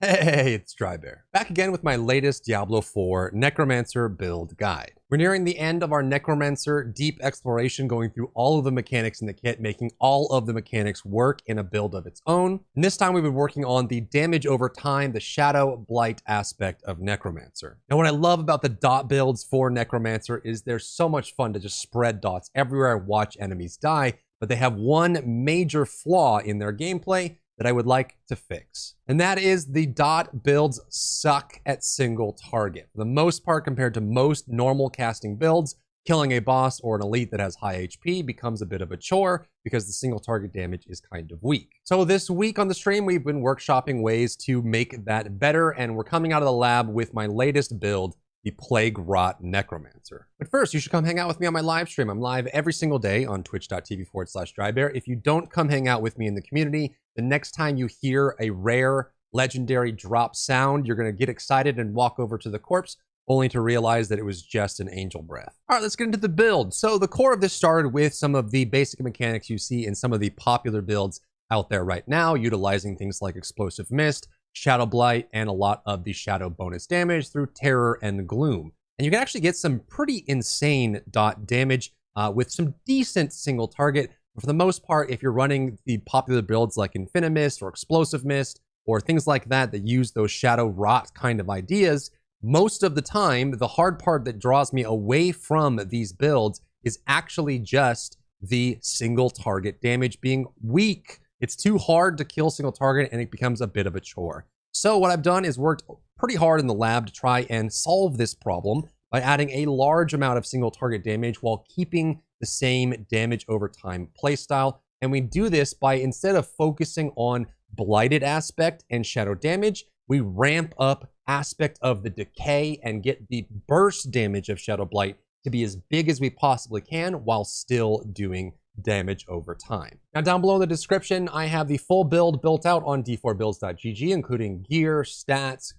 Hey, it's Drybear, back again with my latest Diablo 4 Necromancer build guide. We're nearing the end of our Necromancer deep exploration, going through all of the mechanics in the kit, making all of the mechanics work in a build of its own. And this time we've been working on the damage over time, the Shadow Blight aspect of Necromancer. Now what I love about the dot builds for Necromancer is they're so much fun to just spread dots everywhere I watch enemies die, but they have one major flaw in their gameplay that I would like to fix. And that is the dot builds suck at single target. For the most part, compared to most normal casting builds, killing a boss or an elite that has high HP becomes a bit of a chore because the single target damage is kind of weak. So this week on the stream, we've been workshopping ways to make that better, and we're coming out of the lab with my latest build, the Plaguerot Necromancer. But first, you should come hang out with me on my live stream. I'm live every single day on twitch.tv/Drybear. If you don't come hang out with me in the community, the next time you hear a rare legendary drop sound, you're gonna get excited and walk over to the corpse, only to realize that it was just an angel breath. All right, let's get into the build. So the core of this started with some of the basic mechanics you see in some of the popular builds out there right now, utilizing things like Explosive Mist, Shadow Blight, and a lot of the shadow bonus damage through Terror and Gloom. And you can actually get some pretty insane dot damage with some decent single target. But for the most part, if you're running the popular builds like Infinimist or Explosive Mist or things like that that use those shadow rot kind of ideas, most of the time, the hard part that draws me away from these builds is actually just the single target damage being weak. It's too hard to kill single target and it becomes a bit of a chore. So what I've done is worked pretty hard in the lab to try and solve this problem by adding a large amount of single target damage while keeping the same damage over time playstyle. And we do this by, instead of focusing on blighted aspect and shadow damage, we ramp up aspect of the decay and get the burst damage of Shadow Blight to be as big as we possibly can while still doing damage over time. Now down below in the description, I have the full build built out on d4builds.gg, including gear, stats,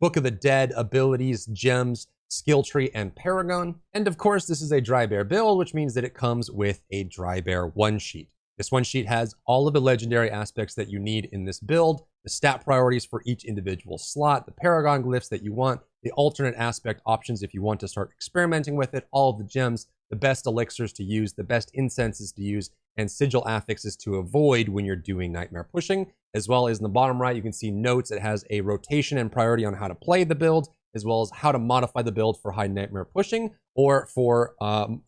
Book of the Dead, abilities, gems, skill tree, and Paragon. And of course, this is a Drybear build, which means that it comes with a Drybear one sheet. This one sheet has all of the legendary aspects that you need in this build, the stat priorities for each individual slot, the Paragon glyphs that you want, the alternate aspect options if you want to start experimenting with it, all of the gems, the best elixirs to use, the best incenses to use, and sigil affixes to avoid when you're doing nightmare pushing. As well as in the bottom right, you can see notes. It has a rotation and priority on how to play the build, as well as how to modify the build for high nightmare pushing or for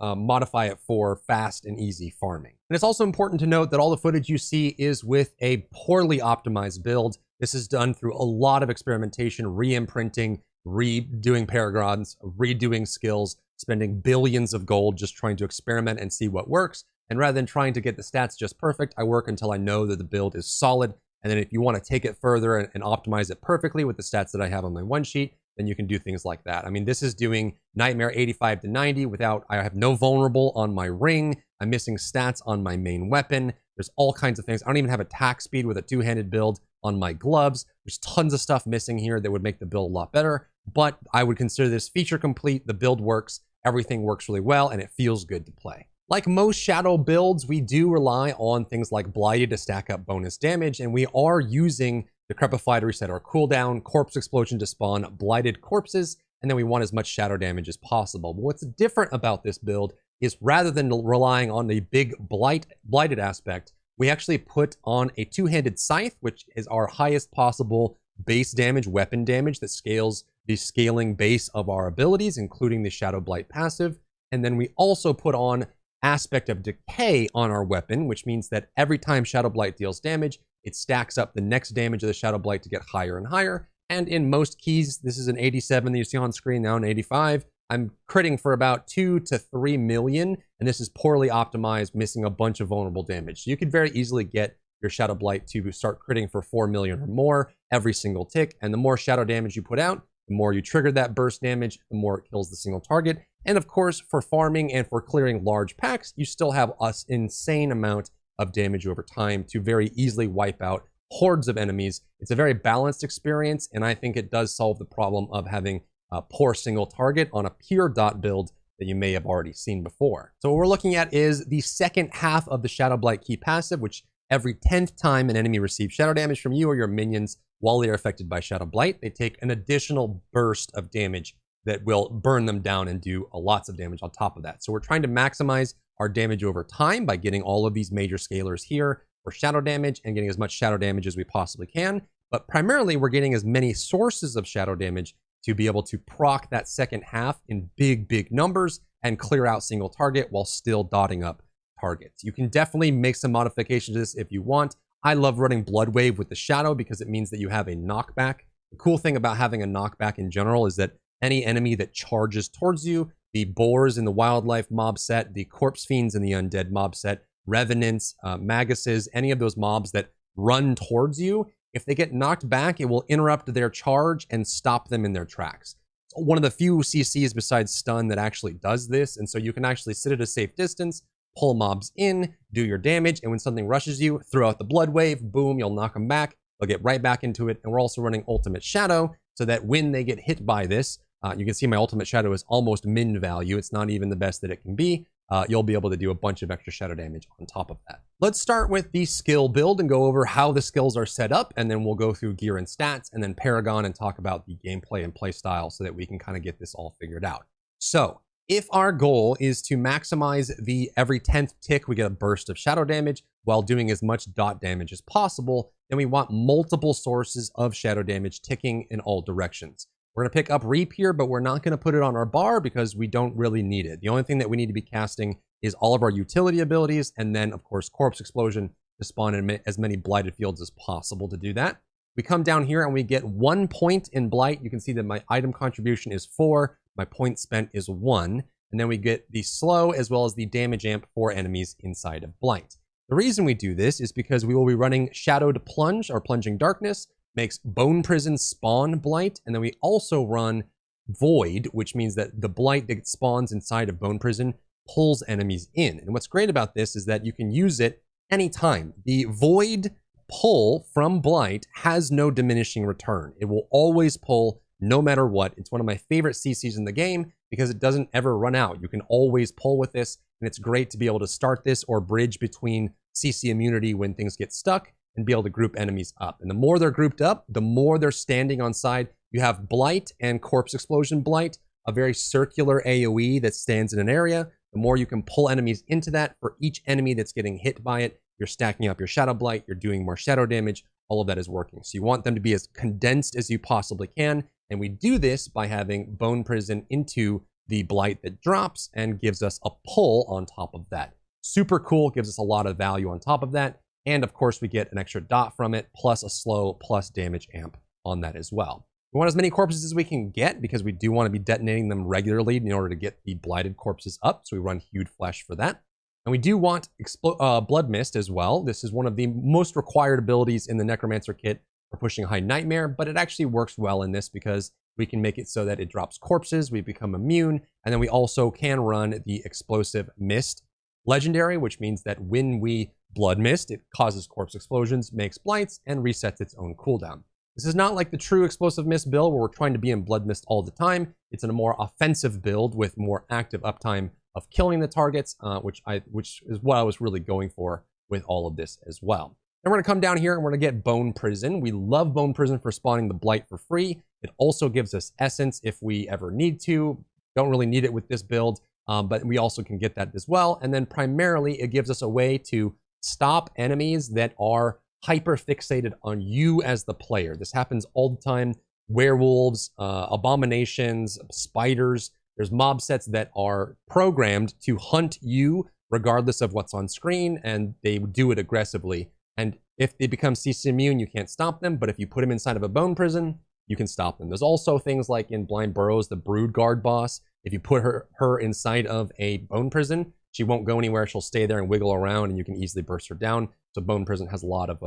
modify it for fast and easy farming. And it's also important to note that all the footage you see is with a poorly optimized build. This is done through a lot of experimentation, re-imprinting, redoing paragons, redoing skills, spending billions of gold just trying to experiment and see what works. And rather than trying to get the stats just perfect, I work until I know that the build is solid. And then if you want to take it further and optimize it perfectly with the stats that I have on my one sheet, then you can do things like that. I mean, this is doing Nightmare 85 to 90 without, I have no vulnerable on my ring. I'm missing stats on my main weapon. There's all kinds of things. I don't even have attack speed with a two-handed build on my gloves. There's tons of stuff missing here that would make the build a lot better, but I would consider this feature complete. The build works, everything works really well, and it feels good to play. Like most shadow builds, we do rely on things like Blighted to stack up bonus damage, and we are using Decrepify to reset our cooldown, Corpse Explosion to spawn blighted corpses, and then we want as much shadow damage as possible. But what's different about this build is rather than relying on the big blighted aspect, we actually put on a two-handed scythe, which is our highest possible base damage, weapon damage that scales the scaling base of our abilities, including the Shadow Blight passive. And then we also put on aspect of decay on our weapon, which means that every time Shadow Blight deals damage, it stacks up the next damage of the Shadow Blight to get higher and higher. And in most keys, this is an 87 that you see on screen, now an 85. I'm critting for about 2 to 3 million, and this is poorly optimized, missing a bunch of vulnerable damage. So you could very easily get your Shadow Blight to start critting for 4 million or more every single tick. And the more shadow damage you put out, the more you trigger that burst damage, the more it kills the single target. And of course, for farming and for clearing large packs, you still have an insane amount of damage over time to very easily wipe out hordes of enemies. It's a very balanced experience, and I think it does solve the problem of having a poor single target on a pure dot build that you may have already seen before. So what we're looking at is the second half of the Shadow Blight key passive, which every 10th time an enemy receives shadow damage from you or your minions while they are affected by Shadow Blight, they take an additional burst of damage that will burn them down and do lots of damage on top of that. So we're trying to maximize our damage over time by getting all of these major scalars here for shadow damage and getting as much shadow damage as we possibly can. But primarily, we're getting as many sources of shadow damage to be able to proc that second half in big numbers and clear out single target while still dotting up targets. You can definitely make some modifications to this if you want. I love running Blood Wave with the shadow because it means that you have a knockback. The cool thing about having a knockback in general is that any enemy that charges towards you, the boars in the wildlife mob set, the corpse fiends in the undead mob set, revenants, maguses, any of those mobs that run towards you, if they get knocked back, it will interrupt their charge and stop them in their tracks. It's one of the few CCs besides stun that actually does this, and so you can actually sit at a safe distance, pull mobs in, do your damage, and when something rushes you, throw out the blood wave, boom, you'll knock them back, they'll get right back into it. And we're also running ultimate shadow so that when they get hit by this, you can see my ultimate shadow is almost min value. It's not even the best that it can be. You'll be able to do a bunch of extra shadow damage on top of that. Let's start with the skill build and go over how the skills are set up, and then we'll go through gear and stats, and then Paragon and talk about the gameplay and play style so that we can kind of get this all figured out. So if our goal is to maximize the every 10th tick, we get a burst of shadow damage while doing as much dot damage as possible, then we want multiple sources of shadow damage ticking in all directions. We're going to pick up Reap here, but we're not going to put it on our bar because we don't really need it. The only thing that we need to be casting is all of our utility abilities, and then, of course, Corpse Explosion to spawn in as many Blighted Fields as possible to do that. We come down here and we get 1 point in Blight. You can see that my item contribution is 4, my point spent is 1, and then we get the slow as well as the damage amp for enemies inside of Blight. The reason we do this is because we will be running Shadowed Plunge, or Plunging Darkness, makes Bone Prison spawn Blight, and then we also run Void, which means that the Blight that spawns inside of Bone Prison pulls enemies in. And what's great about this is that you can use it anytime. The Void pull from Blight has no diminishing return. It will always pull no matter what. It's one of my favorite CCs in the game because it doesn't ever run out. You can always pull with this, and it's great to be able to start this or bridge between CC immunity when things get stuck and be able to group enemies up. And the more they're grouped up, the more they're standing on side. You have Blight and Corpse Explosion Blight, a very circular AoE that stands in an area. The more you can pull enemies into that, for each enemy that's getting hit by it, you're stacking up your Shadow Blight, you're doing more shadow damage, all of that is working. So you want them to be as condensed as you possibly can, and we do this by having Bone Prison into the Blight that drops and gives us a pull on top of that. Super cool, gives us a lot of value on top of that. And of course, we get an extra dot from it, plus a slow, plus damage amp on that as well. We want as many corpses as we can get because we do want to be detonating them regularly in order to get the blighted corpses up. So we run Hued Flesh for that. And we do want Blood Mist as well. This is one of the most required abilities in the Necromancer kit for pushing High Nightmare, but it actually works well in this because we can make it so that it drops corpses, we become immune, and then we also can run the Explosive Mist legendary, which means that when we Blood Mist, it causes corpse explosions, makes blights, and resets its own cooldown. This is not like the true Explosive Mist build where we're trying to be in Blood Mist all the time. It's in a more offensive build with more active uptime of killing the targets, which is what I was really going for with all of this as well. Then we're going to come down here and we're going to get Bone Prison. We love Bone Prison for spawning the Blight for free. It also gives us Essence if we ever need to. Don't really need it with this build, but we also can get that as well. And then primarily it gives us a way to stop enemies that are hyper fixated on you as the player. This happens all the time. Werewolves, abominations, spiders. There's mob sets that are programmed to hunt you regardless of what's on screen, and they do it aggressively. And if they become CC immune, you can't stop them, but if you put them inside of a Bone Prison, you can stop them. There's also things like in Blind Burrows, the Brood Guard boss. If you put her inside of a Bone Prison, she won't go anywhere. She'll stay there and wiggle around, and you can easily burst her down. So Bone Prison has a lot of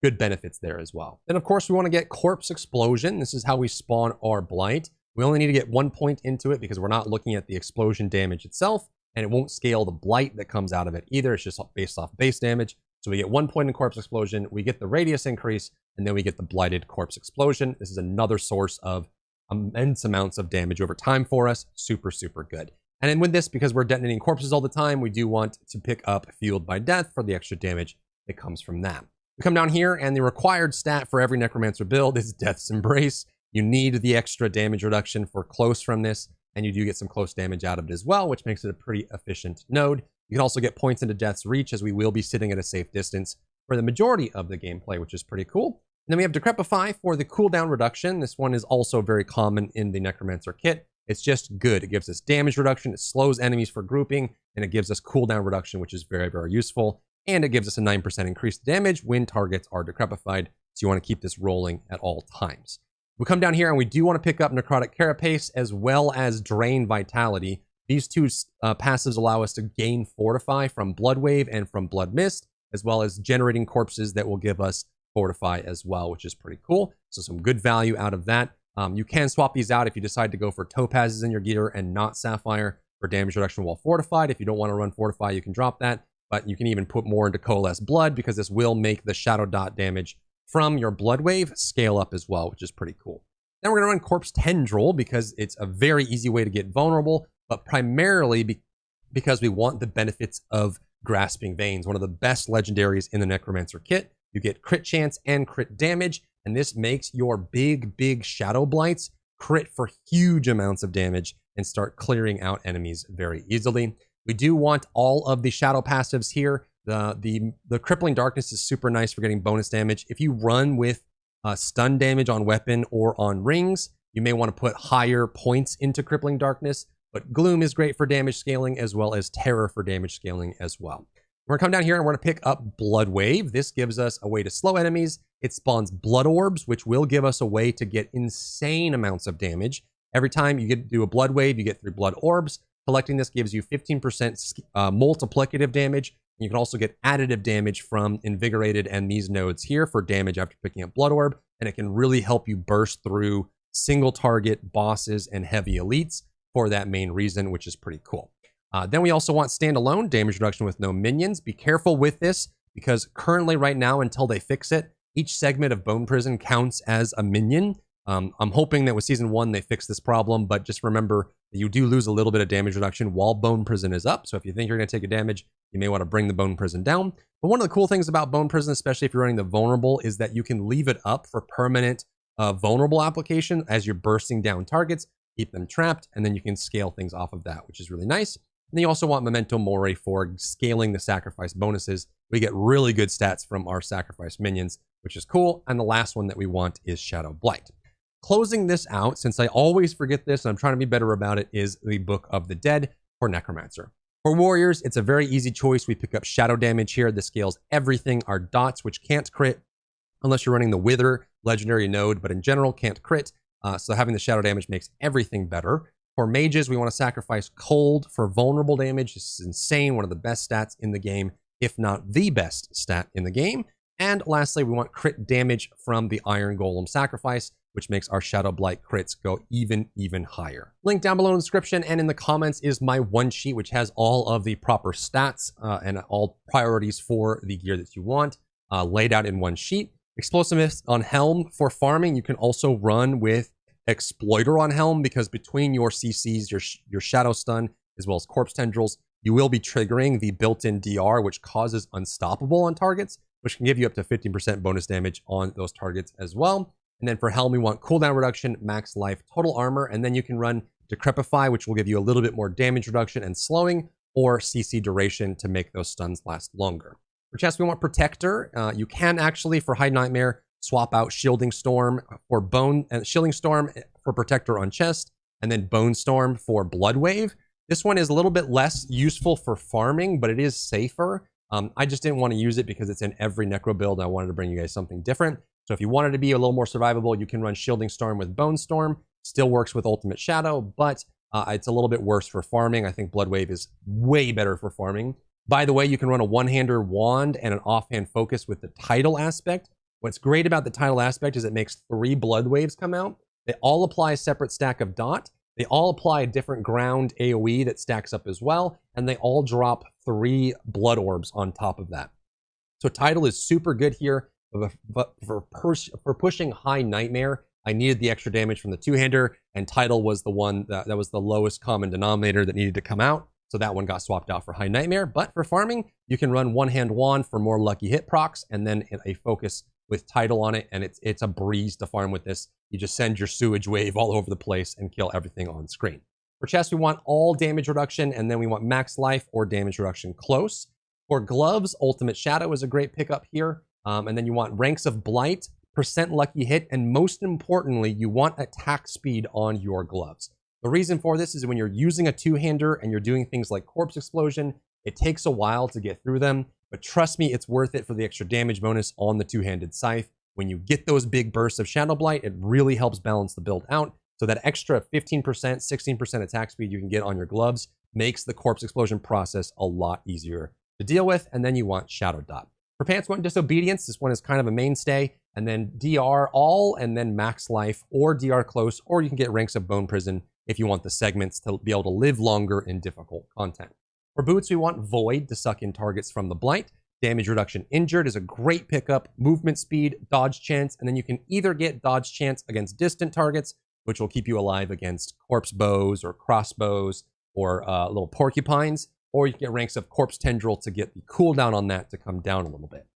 good benefits there as well. Then, of course, we want to get Corpse Explosion. This is how we spawn our Blight. We only need to get 1 point into it because we're not looking at the explosion damage itself, and it won't scale the Blight that comes out of it either. It's just based off base damage. So we get 1 point in Corpse Explosion, we get the radius increase, and then we get the Blighted Corpse Explosion. This is another source of immense amounts of damage over time for us. Super, super good. And then with this, because we're detonating corpses all the time, we do want to pick up Fueled by Death for the extra damage that comes from that. We come down here, and the required stat for every Necromancer build is Death's Embrace. You need the extra damage reduction for close from this, and you do get some close damage out of it as well, which makes it a pretty efficient node. You can also get points into Death's Reach, as we will be sitting at a safe distance for the majority of the gameplay, which is pretty cool. And then we have Decrepify for the cooldown reduction. This one is also very common in the Necromancer kit. It's just good. It gives us damage reduction, it slows enemies for grouping, and it gives us cooldown reduction, which is very, very useful. And it gives us a 9% increased damage when targets are decrepified. So you want to keep this rolling at all times. We come down here and we do want to pick up Necrotic Carapace as well as Drain Vitality. These two passives allow us to gain Fortify from Blood Wave and from Blood Mist, as well as generating corpses that will give us Fortify as well, which is pretty cool. So some good value out of that. You can swap these out if you decide to go for Topazes in your gear and not Sapphire for damage reduction while fortified. If you don't want to run Fortify, you can drop that. But you can even put more into Coalesce Blood, because this will make the Shadow Dot damage from your Blood Wave scale up as well, which is pretty cool. Then we're going to run Corpse Tendril because it's a very easy way to get vulnerable, but primarily because we want the benefits of Grasping Veins, one of the best legendaries in the Necromancer kit. You get crit chance and crit damage, and this makes your big Shadow Blights crit for huge amounts of damage and start clearing out enemies very easily. We do want all of the shadow passives here. The Crippling Darkness is super nice for getting bonus damage. If you run with stun damage on weapon or on rings, you may want to put higher points into Crippling Darkness, but Gloom is great for damage scaling as well as Terror for damage scaling as well. We're gonna come down here and we're gonna pick up Blood Wave. This gives us a way to slow enemies. It spawns Blood Orbs, which will give us a way to get insane amounts of damage. Every time you do a Blood Wave, you get 3 Blood Orbs. Collecting this gives you 15% multiplicative damage. You can also get additive damage from Invigorated and these nodes here for damage after picking up Blood Orb, and it can really help you burst through single target bosses and heavy elites for that main reason, which is pretty cool. Then we also want standalone damage reduction with no minions. Be careful with this, because currently right now, until they fix it, each segment of Bone Prison counts as a minion. I'm hoping that with Season 1 they fix this problem, but just remember that you do lose a little bit of damage reduction while Bone Prison is up. So if you think you're going to take a damage, you may want to bring the Bone Prison down. But one of the cool things about Bone Prison, especially if you're running the Vulnerable, is that you can leave it up for permanent Vulnerable application as you're bursting down targets, keep them trapped, and then you can scale things off of that, which is really nice. And then you also want Memento Mori for scaling the sacrifice bonuses. We get really good stats from our sacrifice minions, which is cool. And the last one that we want is Shadow Blight. Closing this out, since I always forget this and I'm trying to be better about it, is the Book of the Dead for Necromancer. For Warriors, it's a very easy choice. We pick up Shadow Damage here. This scales everything. Our dots, which can't crit unless you're running the Wither legendary node, but in general can't crit. So having the Shadow Damage makes everything better. For Mages, we want to sacrifice Cold for vulnerable damage. This is insane. One of the best stats in the game, if not the best stat in the game. And lastly, we want crit damage from the Iron Golem sacrifice, which makes our Shadow Blight crits go even higher. Link down below in the description and in the comments is my one sheet, which has all of the proper stats and all priorities for the gear that you want laid out in one sheet. Explosiveness on Helm for farming. You can also run with Exploiter on Helm, because between your CCs, your Shadow Stun, as well as Corpse Tendrils, you will be triggering the built-in DR, which causes Unstoppable on targets, which can give you up to 15% bonus damage on those targets as well. And then for Helm, we want cooldown reduction, max life, total armor, and then you can run Decrepify, which will give you a little bit more damage reduction and slowing, or CC duration to make those stuns last longer. For chest, we want Protector. You can actually, for High Nightmare, swap out Shielding Storm for Bone, Shielding Storm for Protector on chest, and then Bone Storm for Blood Wave. This one is a little bit less useful for farming, but it is safer. I just didn't want to use it because it's in every Necro build. I wanted to bring you guys something different. So if you wanted to be a little more survivable, you can run Shielding Storm with Bone Storm. Still works with Ultimate Shadow, but it's a little bit worse for farming. I think Blood Wave is way better for farming. By the way, you can run a one-hander wand and an offhand focus with the Tidal aspect. What's great about the Tidal aspect is it makes 3 Blood Waves come out. They all apply a separate stack of dot. They all apply a different ground AoE that stacks up as well. And they all drop 3 Blood Orbs on top of that. So Tidal is super good here. But for pushing High Nightmare, I needed the extra damage from the two-hander, and Tidal was the one that was the lowest common denominator that needed to come out. So that one got swapped out for High Nightmare. But for farming, you can run One Hand Wand for more lucky hit procs, and then a focus with Tidal on it, and it's a breeze to farm with this. You just send your sewage wave all over the place and kill everything on screen. For chest, we want all damage reduction, and then we want max life or damage reduction close. For gloves, Ultimate Shadow is a great pickup here. And then you want ranks of blight, percent lucky hit, and most importantly, you want attack speed on your gloves. The reason for this is when you're using a two-hander and you're doing things like Corpse Explosion, it takes a while to get through them, but trust me, it's worth it for the extra damage bonus on the two-handed scythe. When you get those big bursts of Shadow Blight, it really helps balance the build out. So that extra 15%, 16% attack speed you can get on your gloves makes the Corpse Explosion process a lot easier to deal with. And then you want Shadow Dot. For pants, you want Disobedience. This one is kind of a mainstay. And then DR all, and then max life, or DR close, or you can get ranks of Bone Prison if you want the segments to be able to live longer in difficult content. For boots, we want Void to suck in targets from the Blight. Damage reduction injured is a great pickup. Movement speed, dodge chance, and then you can either get dodge chance against distant targets, which will keep you alive against corpse bows or crossbows or little porcupines, or you can get ranks of Corpse Tendril to get the cooldown on that to come down a little bit.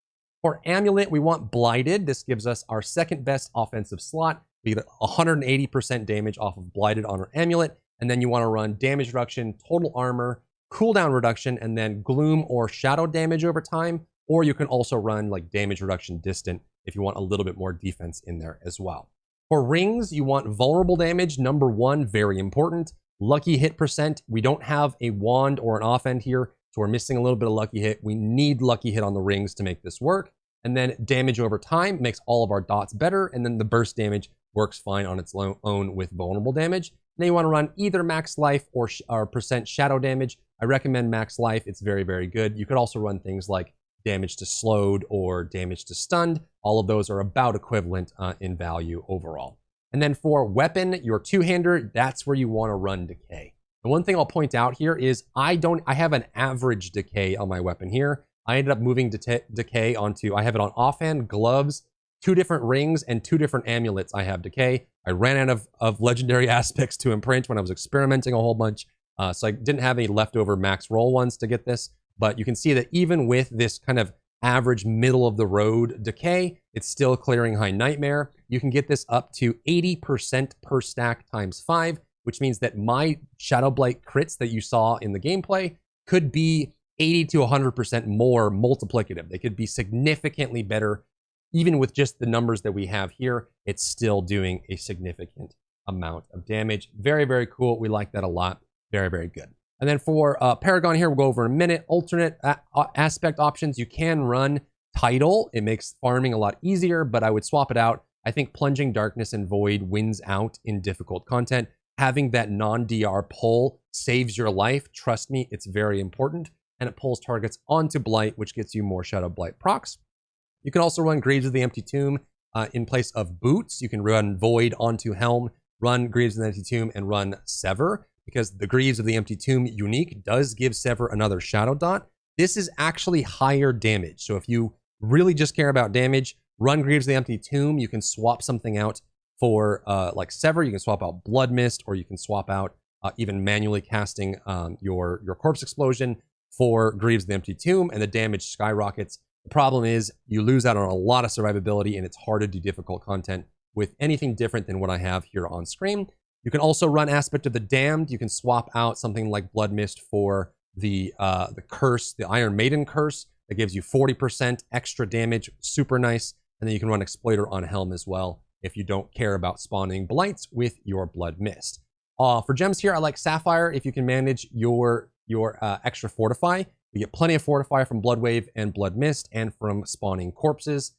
For Amulet, we want Blighted. This gives us our second best offensive slot. We get 180% damage off of Blighted on our Amulet, and then you want to run damage reduction, total armor, cooldown reduction, and then gloom or shadow damage over time, or you can also run like damage reduction distant if you want a little bit more defense in there as well. For rings, you want vulnerable damage, number 1, very important. Lucky hit percent, we don't have a wand or an offhand here, so we're missing a little bit of lucky hit. We need lucky hit on the rings to make this work. And then damage over time makes all of our dots better, and then the burst damage works fine on its own with vulnerable damage. Then you want to run either max life or percent shadow damage. I recommend max life, it's very, very good. You could also run things like damage to slowed or damage to stunned. All of those are about equivalent in value overall. And then for weapon, your two-hander, that's where you want to run decay. The one thing I'll point out here is I have an average decay on my weapon here. I ended up moving decay onto, I have it on offhand, gloves, 2 different rings, and 2 different amulets I have decay. I ran out of legendary aspects to imprint when I was experimenting a whole bunch. So I didn't have any leftover max roll ones to get this. But you can see that even with this kind of average middle of the road decay, it's still clearing High Nightmare. You can get this up to 80% per stack times 5, which means that my Shadow Blight crits that you saw in the gameplay could be 80 to 100% more multiplicative. They could be significantly better. Even with just the numbers that we have here, it's still doing a significant amount of damage. Very, very cool. We like that a lot. Very, very good. And then for Paragon here, we'll go over in a minute. Alternate aspect options, you can run Tidal. It makes farming a lot easier, but I would swap it out. I think Plunging Darkness and Void wins out in difficult content. Having that non-DR pull saves your life. Trust me, it's very important. And it pulls targets onto Blight, which gets you more Shadow Blight procs. You can also run Greaves of the Empty Tomb in place of boots. You can run Void onto Helm, run Greaves of the Empty Tomb, and run Sever, because the Greaves of the Empty Tomb unique does give Sever another Shadow Dot. This is actually higher damage. So if you really just care about damage, run Greaves of the Empty Tomb. You can swap something out for like Sever. You can swap out Blood Mist, or you can swap out even manually casting your Corpse Explosion for Greaves of the Empty Tomb, and the damage skyrockets. The problem is you lose out on a lot of survivability, and it's hard to do difficult content with anything different than what I have here on screen. You can also run Aspect of the Damned. You can swap out something like Blood Mist for the curse, the Iron Maiden curse, that gives you 40% extra damage, super nice. And then you can run Exploiter on Helm as well if you don't care about spawning blights with your Blood Mist. For gems here, I like Sapphire if you can manage your extra Fortify. You get plenty of Fortify from Blood Wave and Blood Mist and from spawning corpses.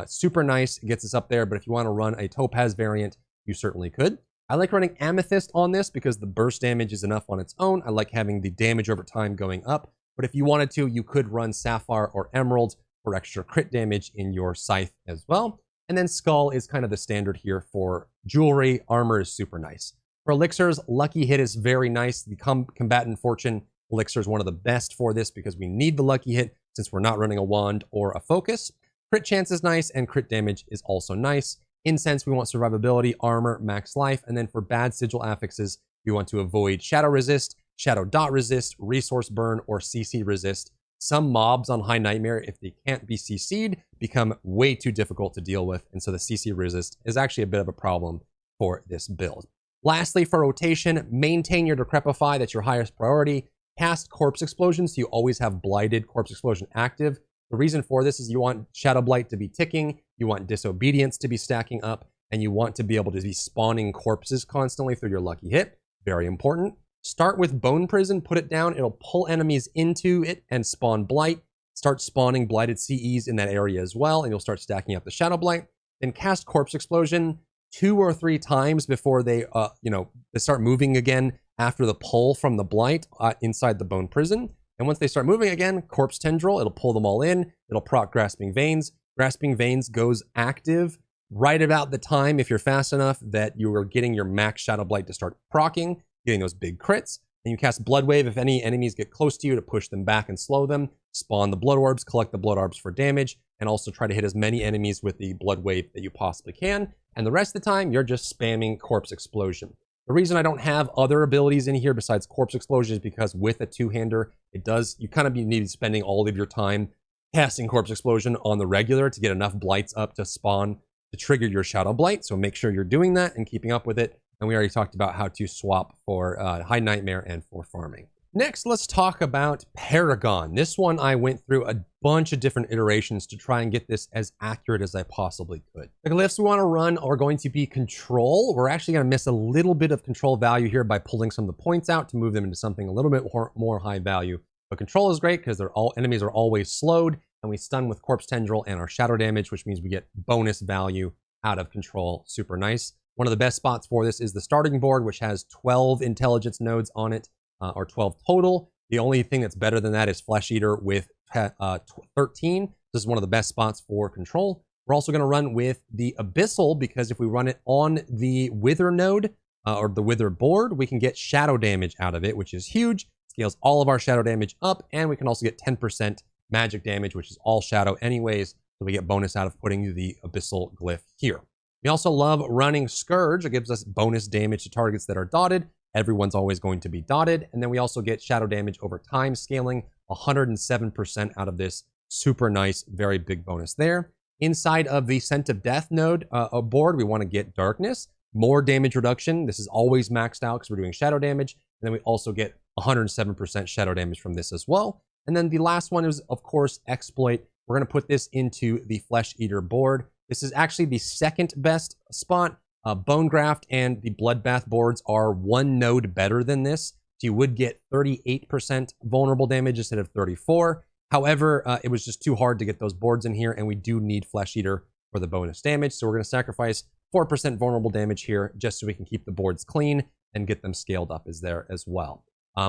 Super nice, it gets us up there, but if you want to run a Topaz variant, you certainly could. I like running Amethyst on this because the burst damage is enough on its own. I like having the damage over time going up, but if you wanted to, you could run Sapphire or Emerald for extra crit damage in your Scythe as well. And then Skull is kind of the standard here for jewelry. Armor is super nice. For elixirs, Lucky Hit is very nice. The Combatant Fortune elixir is one of the best for this because we need the Lucky Hit since we're not running a wand or a focus. Crit chance is nice, and crit damage is also nice. Incense, we want survivability, armor, max life, and then for bad sigil affixes, we want to avoid shadow resist. shadow dot resist, resource burn, or CC resist. Some mobs on High Nightmare, if they can't be CC'd, become way too difficult to deal with, and so the CC resist is actually a bit of a problem for this build. Lastly, for rotation, maintain your Decrepify, that's your highest priority. Cast Corpse Explosion, so you always have Blighted Corpse Explosion active. The reason for this is you want Shadow Blight to be ticking, you want Disobedience to be stacking up, and you want to be able to be spawning corpses constantly through your lucky hit. Very important. Start with Bone Prison, put it down, it'll pull enemies into it and spawn Blight. Start spawning Blighted CEs in that area as well, and you'll start stacking up the Shadow Blight. Then cast Corpse Explosion 2 or 3 times before they, they start moving again after the pull from the Blight inside the Bone Prison. And once they start moving again, Corpse Tendril, it'll pull them all in. It'll proc Grasping Veins. Grasping Veins goes active right about the time, if you're fast enough, that you are getting your max Shadow Blight to start proccing, getting those big crits. And you cast Blood Wave if any enemies get close to you to push them back and slow them. Spawn the Blood Orbs, collect the Blood Orbs for damage, and also try to hit as many enemies with the Blood Wave that you possibly can. And the rest of the time, you're just spamming Corpse Explosion. The reason I don't have other abilities in here besides Corpse Explosion is because with a two-hander, you kind of need to be spending all of your time casting Corpse Explosion on the regular to get enough Blights up to spawn to trigger your Shadow Blight. So make sure you're doing that and keeping up with it. And we already talked about how to swap for High Nightmare and for farming. Next, let's talk about Paragon. This one I went through a bunch of different iterations to try and get this as accurate as I possibly could. The glyphs we want to run are going to be control. We're actually going to miss a little bit of control value here by pulling some of the points out to move them into something a little bit more high value. But control is great because enemies are always slowed, and we stun with Corpse Tendril and our shadow damage, which means we get bonus value out of control. Super nice. One of the best spots for this is the starting board, which has 12 intelligence nodes on it. Or 12 total. The only thing that's better than that is Flesh Eater with 13. This is one of the best spots for control. We're also going to run with the Abyssal because if we run it on the Wither node or the Wither board, we can get shadow damage out of it, which is huge. Scales all of our shadow damage up, and we can also get 10% magic damage, which is all shadow anyways. So we get bonus out of putting the Abyssal glyph here. We also love running Scourge. It gives us bonus damage to targets that are dotted. Everyone's always going to be dotted. And then we also get shadow damage over time, scaling 107% out of this. Super nice, very big bonus there. Inside of the Scent of Death node board, we want to get darkness, more damage reduction. This is always maxed out because we're doing shadow damage. And then we also get 107% shadow damage from this as well. And then the last one is, of course, Exploit. We're going to put this into the Flesh Eater board. This is actually the second best spot. Bone Graft and the Bloodbath boards are one node better than this. So you would get 38% vulnerable damage instead of 34. However, it was just too hard to get those boards in here, and we do need Flesh Eater for the bonus damage. So we're going to sacrifice 4% vulnerable damage here just so we can keep the boards clean and get them scaled up as there as well.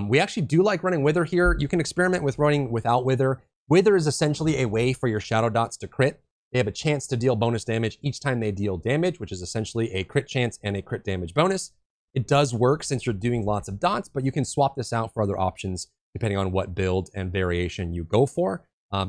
We actually do like running Wither here. You can experiment with running without Wither. Wither is essentially a way for your shadow dots to crit. They have a chance to deal bonus damage each time they deal damage, which is essentially a crit chance and a crit damage bonus. It does work since you're doing lots of dots, but you can swap this out for other options depending on what build and variation you go for.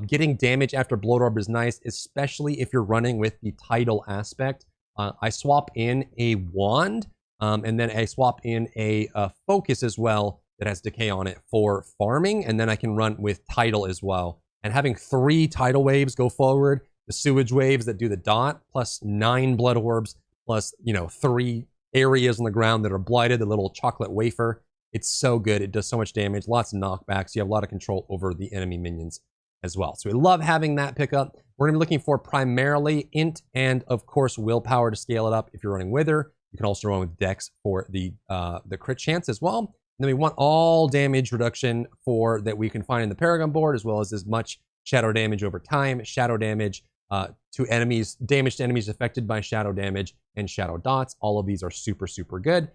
Getting damage after Blood Orb is nice, especially if you're running with the tidal aspect. I swap in a wand, and then I swap in a focus as well that has decay on it for farming, and then I can run with tidal as well. And having 3 tidal waves go forward, the sewage waves that do the dot, plus 9 blood orbs, plus 3 areas on the ground that are blighted, the little chocolate wafer. It's so good. It does so much damage, lots of knockbacks. You have a lot of control over the enemy minions as well. So we love having that pickup. We're going to be looking for primarily int and of course willpower to scale it up if you're running Wither. You can also run with Dex for the crit chance as well. And then we want all damage reduction that we can find in the Paragon board, as well as much shadow damage over time, shadow damage to enemies, damage to enemies affected by shadow damage, and shadow dots. All of these are super, super good.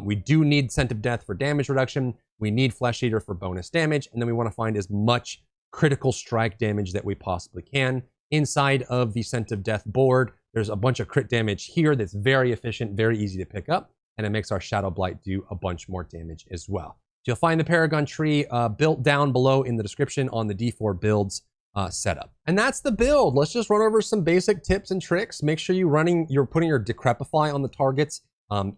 We do need Scent of Death for damage reduction. We need Flesh Eater for bonus damage. And then we want to find as much critical strike damage that we possibly can. Inside of the Scent of Death board, there's a bunch of crit damage here that's very efficient, very easy to pick up. And it makes our Shadow Blight do a bunch more damage as well. So you'll find the Paragon tree built down below in the description on the D4 builds setup. And that's the build. Let's just run over some basic tips and tricks. Make sure you're putting your Decrepify on the targets.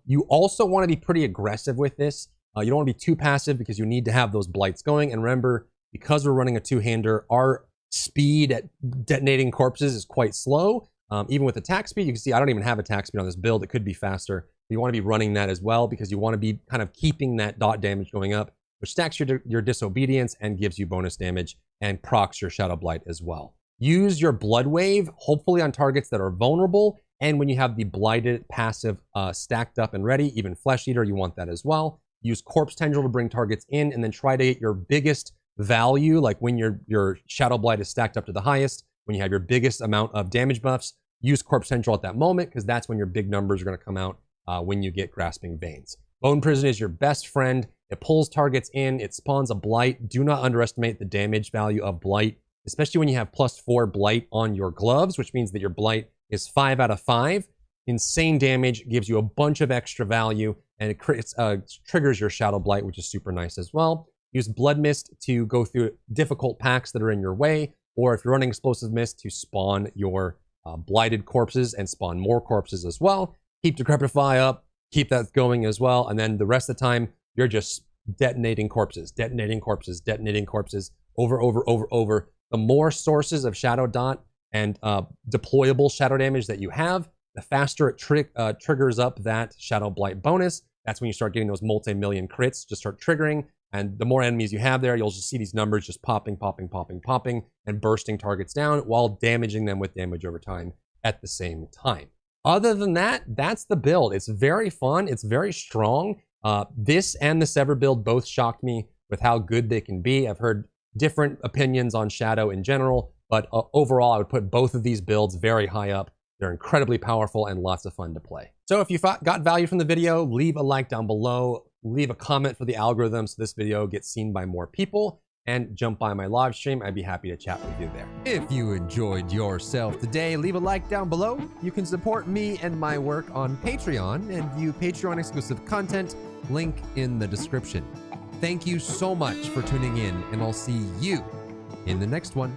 You also want to be pretty aggressive with this. You don't want to be too passive because you need to have those blights going. And remember, because we're running a two-hander, our speed at detonating corpses is quite slow. Even with attack speed, you can see I don't even have attack speed on this build. It could be faster. You want to be running that as well because you want to be kind of keeping that dot damage going up, which stacks your disobedience and gives you bonus damage and procs your Shadow Blight as well. Use your Blood Wave, hopefully on targets that are vulnerable. And when you have the Blighted passive stacked up and ready, even Flesh Eater, you want that as well. Use Corpse Tendril to bring targets in, and then try to get your biggest value, like when your Shadow Blight is stacked up to the highest, when you have your biggest amount of damage buffs, use Corpse Tendril at that moment, because that's when your big numbers are going to come out when you get Grasping Veins. Bone Prison is your best friend. It pulls targets in, it spawns a Blight. Do not underestimate the damage value of Blight, especially when you have +4 Blight on your gloves, which means that your Blight is 5 out of 5. Insane damage, gives you a bunch of extra value, and it triggers your Shadow Blight, which is super nice as well. Use Blood Mist to go through difficult packs that are in your way, or if you're running Explosive Mist, to spawn your blighted corpses and spawn more corpses as well. Keep Decrepify up, keep that going as well, and then the rest of the time, you're just detonating corpses, detonating corpses, detonating corpses, over. The more sources of Shadow Dot and deployable Shadow damage that you have, the faster it triggers up that Shadow Blight bonus. That's when you start getting those multi-million crits just start triggering. And the more enemies you have there, you'll just see these numbers just popping, and bursting targets down while damaging them with damage over time at the same time. Other than that, that's the build. It's very fun. It's very strong. This and the Sever build both shocked me with how good they can be. I've heard different opinions on Shadow in general, but overall, I would put both of these builds very high up. They're incredibly powerful and lots of fun to play. So if you got value from the video, leave a like down below, leave a comment for the algorithm so this video gets seen by more people, and jump by my live stream. I'd be happy to chat with you there. If you enjoyed yourself today, leave a like down below. You can support me and my work on Patreon and view Patreon exclusive content, link in the description. Thank you so much for tuning in, and I'll see you in the next one.